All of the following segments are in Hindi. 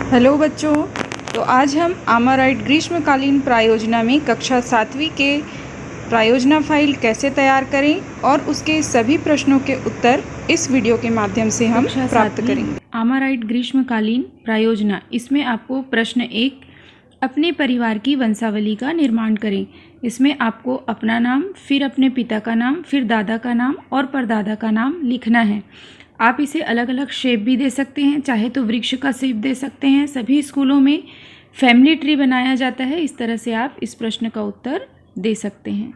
हेलो बच्चों। तो आज हम आमाराइट ग्रीष्मकालीन प्रायोजना में कक्षा 7वीं के प्रायोजना फाइल कैसे तैयार करें और उसके सभी प्रश्नों के उत्तर इस वीडियो के माध्यम से हम प्राप्त करेंगे। आमाराइट ग्रीष्मकालीन प्रायोजना, इसमें आपको प्रश्न 1, अपने परिवार की वंशावली का निर्माण करें। इसमें आपको अपना नाम, फिर अपने पिता का नाम, फिर दादा का नाम और परदादा का नाम लिखना है। आप इसे अलग अलग शेप भी दे सकते हैं, चाहे तो वृक्ष का शेप दे सकते हैं। सभी स्कूलों में फैमिली ट्री बनाया जाता है। इस तरह से आप इस प्रश्न का उत्तर दे सकते हैं।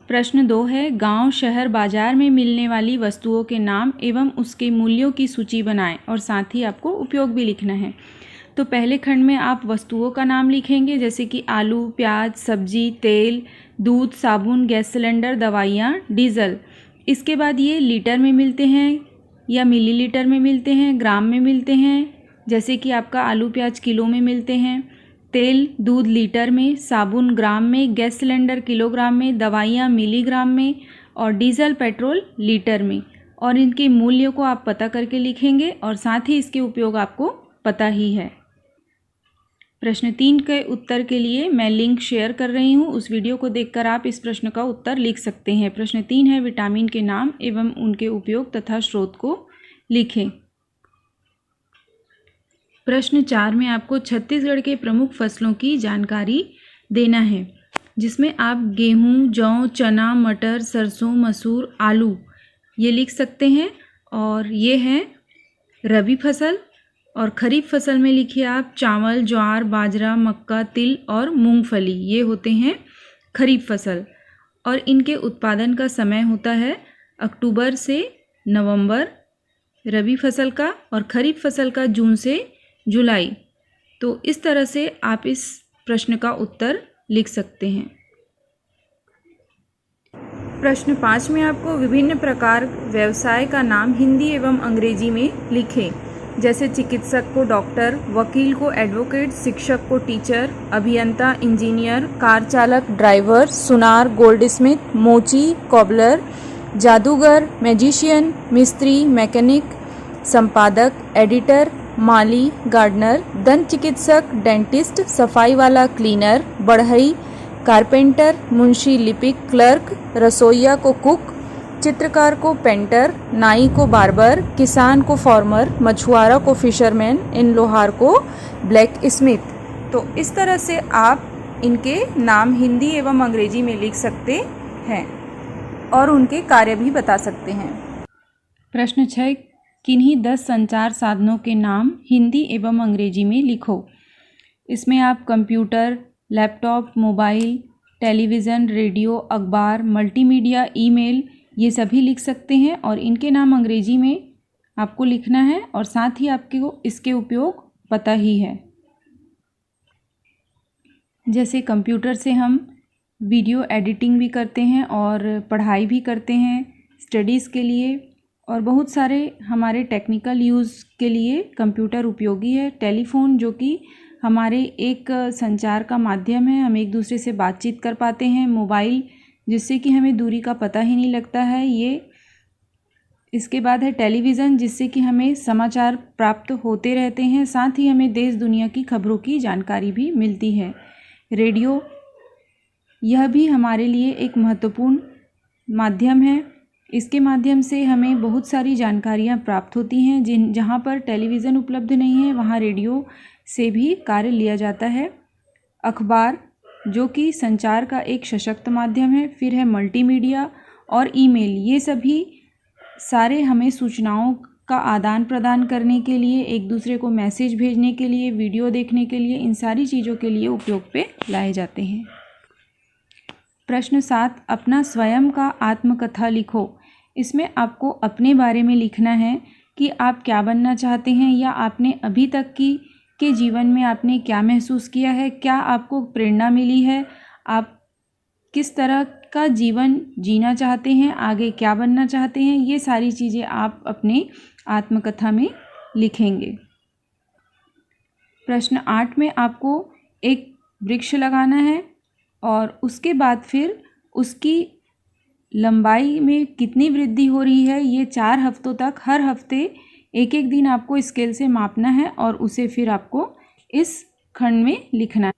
प्रश्न 2 है, गांव, शहर, बाजार में मिलने वाली वस्तुओं के नाम एवं उसके मूल्यों की सूची बनाएं और साथ ही आपको उपयोग भी लिखना है। तो पहले खंड में आप वस्तुओं का नाम लिखेंगे, जैसे कि आलू, प्याज, सब्जी, तेल, दूध, साबुन, गैस सिलेंडर, दवाइयाँ, डीजल। इसके बाद ये लीटर में मिलते हैं या मिलीलीटर में मिलते हैं, ग्राम में मिलते हैं, जैसे कि आपका आलू प्याज किलो में मिलते हैं, तेल दूध लीटर में, साबुन ग्राम में, गैस सिलेंडर किलोग्राम में, दवाइयाँ मिलीग्राम में और डीजल पेट्रोल लीटर में। और इनके मूल्यों को आप पता करके लिखेंगे और साथ ही इसके उपयोग आपको पता ही है। प्रश्न 3 के उत्तर के लिए मैं लिंक शेयर कर रही हूँ, उस वीडियो को देखकर आप इस प्रश्न का उत्तर लिख सकते हैं। प्रश्न 3 है, विटामिन के नाम एवं उनके उपयोग तथा स्रोत को लिखें। प्रश्न 4 में आपको छत्तीसगढ़ के प्रमुख फसलों की जानकारी देना है, जिसमें आप गेहूँ, जौ, चना, मटर, सरसों, मसूर, आलू ये लिख सकते हैं। और ये है रबी फसल। और खरीफ फसल में लिखिए आप चावल, ज्वार, बाजरा, मक्का, तिल और मूंगफली, ये होते हैं खरीफ फसल। और इनके उत्पादन का समय होता है अक्टूबर से नवंबर रबी फसल का, और खरीफ फसल का जून से जुलाई। तो इस तरह से आप इस प्रश्न का उत्तर लिख सकते हैं। प्रश्न 5 में आपको विभिन्न प्रकार व्यवसाय का नाम हिंदी एवं अंग्रेजी में लिखें, जैसे चिकित्सक को डॉक्टर, वकील को एडवोकेट, शिक्षक को टीचर, अभियंता इंजीनियर, कार चालक ड्राइवर, सुनार गोल्ड स्मिथ, मोची कॉबलर, जादूगर मैजिशियन, मिस्त्री मैकेनिक, संपादक एडिटर, माली गार्डनर, दंत चिकित्सक डेंटिस्ट, सफाई वाला क्लीनर, बढ़ई कारपेंटर, मुंशी लिपिक, क्लर्क, रसोइया को कुक, चित्रकार को पेंटर, नाई को बार्बर, किसान को फार्मर, मछुआरा को फिशरमैन, इन लोहार को ब्लैक स्मिथ। तो इस तरह से आप इनके नाम हिंदी एवं अंग्रेजी में लिख सकते हैं और उनके कार्य भी बता सकते हैं। प्रश्न 6, किन्हीं 10 संचार साधनों के नाम हिंदी एवं अंग्रेजी में लिखो। इसमें आप computer, laptop, mobile, television, radio, अखबार, मल्टीमीडिया, ईमेल ये सभी लिख सकते हैं और इनके नाम अंग्रेजी में आपको लिखना है और साथ ही आपको इसके उपयोग पता ही है। जैसे कंप्यूटर से हम वीडियो एडिटिंग भी करते हैं और पढ़ाई भी करते हैं स्टडीज़ के लिए, और बहुत सारे हमारे टेक्निकल यूज़ के लिए कंप्यूटर उपयोगी है। टेलीफोन जो कि हमारे एक संचार का माध्यम है, हम एक दूसरे से बातचीत कर पाते हैं। मोबाइल, जिससे कि हमें दूरी का पता ही नहीं लगता है, ये। इसके बाद है टेलीविज़न, जिससे कि हमें समाचार प्राप्त होते रहते हैं, साथ ही हमें देश दुनिया की खबरों की जानकारी भी मिलती है। रेडियो, यह भी हमारे लिए एक महत्वपूर्ण माध्यम है। इसके माध्यम से हमें बहुत सारी जानकारियाँ प्राप्त होती हैं, जहाँ पर टेलीविज़न उपलब्ध नहीं है वहाँ रेडियो से भी कार्य लिया जाता है। अखबार, जो कि संचार का एक सशक्त माध्यम है। फिर है मल्टीमीडिया और ईमेल, ये सभी सारे हमें सूचनाओं का आदान प्रदान करने के लिए, एक दूसरे को मैसेज भेजने के लिए, वीडियो देखने के लिए, इन सारी चीज़ों के लिए उपयोग पे लाए जाते हैं। प्रश्न 7, अपना स्वयं का आत्मकथा लिखो। इसमें आपको अपने बारे में लिखना है कि आप क्या बनना चाहते हैं या आपने अभी तक के जीवन में आपने क्या महसूस किया है, क्या आपको प्रेरणा मिली है, आप किस तरह का जीवन जीना चाहते हैं, आगे क्या बनना चाहते हैं, ये सारी चीज़ें आप अपने आत्मकथा में लिखेंगे। प्रश्न 8 में आपको एक वृक्ष लगाना है और उसके बाद फिर उसकी लंबाई में कितनी वृद्धि हो रही है, ये 4 हफ्तों तक हर हफ्ते एक एक दिन आपको स्केल से मापना है और उसे फिर आपको इस खंड में लिखना है।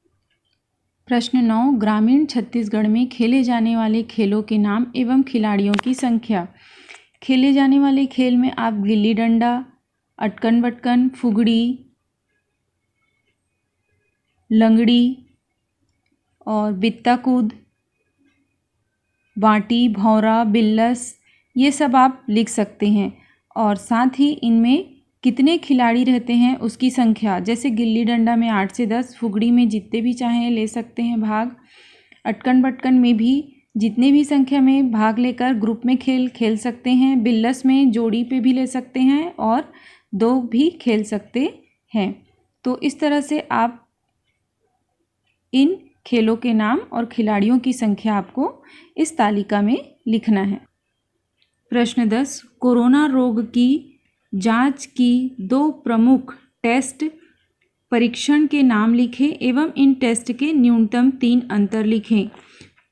प्रश्न 9, ग्रामीण छत्तीसगढ़ में खेले जाने वाले खेलों के नाम एवं खिलाड़ियों की संख्या। खेले जाने वाले खेल में आप गिल्ली डंडा, अटकन बटकन, फुगड़ी, लंगड़ी और बित्ता कूद, बाटी, भौरा, बिल्लस, ये सब आप लिख सकते हैं। और साथ ही इनमें कितने खिलाड़ी रहते हैं उसकी संख्या, जैसे गिल्ली डंडा में 8 से 10, फुगड़ी में जितने भी चाहें ले सकते हैं भाग, अटकन बटकन में भी जितने भी संख्या में भाग लेकर ग्रुप में खेल सकते हैं, बिल्लस में जोड़ी पे भी ले सकते हैं और 2 भी खेल सकते हैं। तो इस तरह से आप इन खेलों के नाम और खिलाड़ियों की संख्या आपको इस तालिका में लिखना है। प्रश्न 10, कोरोना रोग की जांच की 2 प्रमुख टेस्ट परीक्षण के नाम लिखें एवं इन टेस्ट के न्यूनतम 3 अंतर लिखें।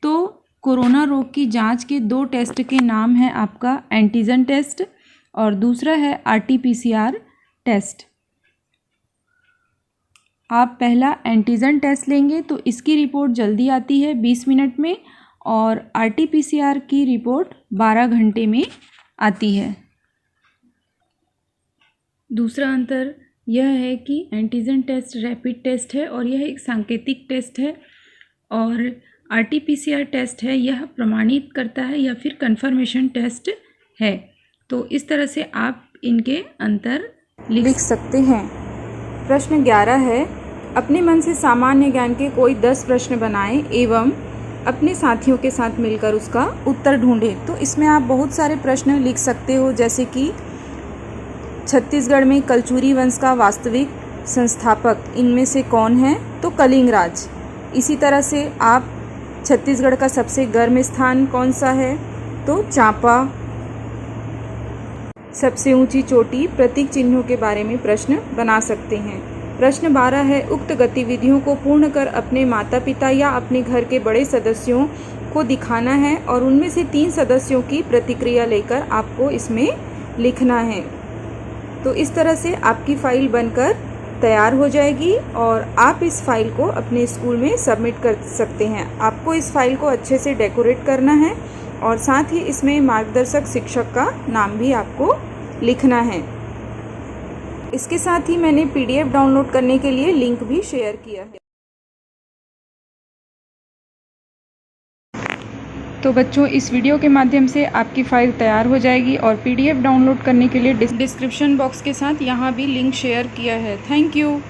तो कोरोना रोग की जांच के 2 टेस्ट के नाम है आपका एंटीजन टेस्ट और दूसरा है RT-PCR टेस्ट। आप पहला एंटीजन टेस्ट लेंगे तो इसकी रिपोर्ट जल्दी आती है 20 मिनट में और RT-PCR की रिपोर्ट 12 घंटे में आती है। दूसरा अंतर यह है कि एंटीजन टेस्ट रैपिड टेस्ट है और यह एक सांकेतिक टेस्ट है और RT-PCR टेस्ट है यह प्रमाणित करता है या फिर कंफर्मेशन टेस्ट है। तो इस तरह से आप इनके अंतर लिख सकते हैं। प्रश्न 11 है, अपने मन से सामान्य ज्ञान के कोई 10 प्रश्न बनाएं एवं अपने साथियों के साथ मिलकर उसका उत्तर ढूंढें। तो इसमें आप बहुत सारे प्रश्न लिख सकते हो, जैसे कि छत्तीसगढ़ में कलचुरी वंश का वास्तविक संस्थापक इनमें से कौन है? तो कलिंगराज। इसी तरह से आप छत्तीसगढ़ का सबसे गर्म स्थान कौन सा है? तो चांपा। सबसे ऊंची चोटी, प्रतीक चिन्हों के बारे में प्रश्न बना सकते हैं। प्रश्न 12 है, उक्त गतिविधियों को पूर्ण कर अपने माता पिता या अपने घर के बड़े सदस्यों को दिखाना है और उनमें से 3 सदस्यों की प्रतिक्रिया लेकर आपको इसमें लिखना है। तो इस तरह से आपकी फ़ाइल बनकर तैयार हो जाएगी और आप इस फाइल को अपने स्कूल में सबमिट कर सकते हैं। आपको इस फाइल को अच्छे से डेकोरेट करना है और साथ ही इसमें मार्गदर्शक शिक्षक का नाम भी आपको लिखना है। इसके साथ ही मैंने PDF डाउनलोड करने के लिए लिंक भी शेयर किया है। तो बच्चों, इस वीडियो के माध्यम से आपकी फ़ाइल तैयार हो जाएगी और PDF डाउनलोड करने के लिए डिस्क्रिप्शन बॉक्स के साथ यहाँ भी लिंक शेयर किया है। Thank you.